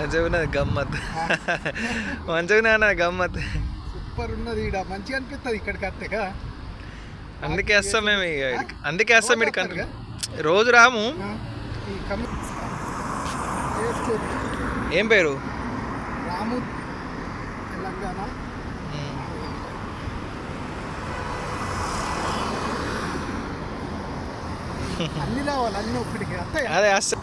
మంచిగా ఉన్నది గమ్మత్. మంచిగా ఉన్నది గమ్మత్. సూపర్ ఉన్నది. ఈడ మంచిగా అనిపిస్తుంది ఇక్కడికి వస్తేగా. అందుకే వస్తాం మేము ఇక. అందుకే వస్తాం ఇక్కడికి కంటే రోజు రాము. ఏం పేరు? రాము, తెలంగాణ. అన్ని రావాలి, అన్ని ఒక్కడికి. అదే వస్తా.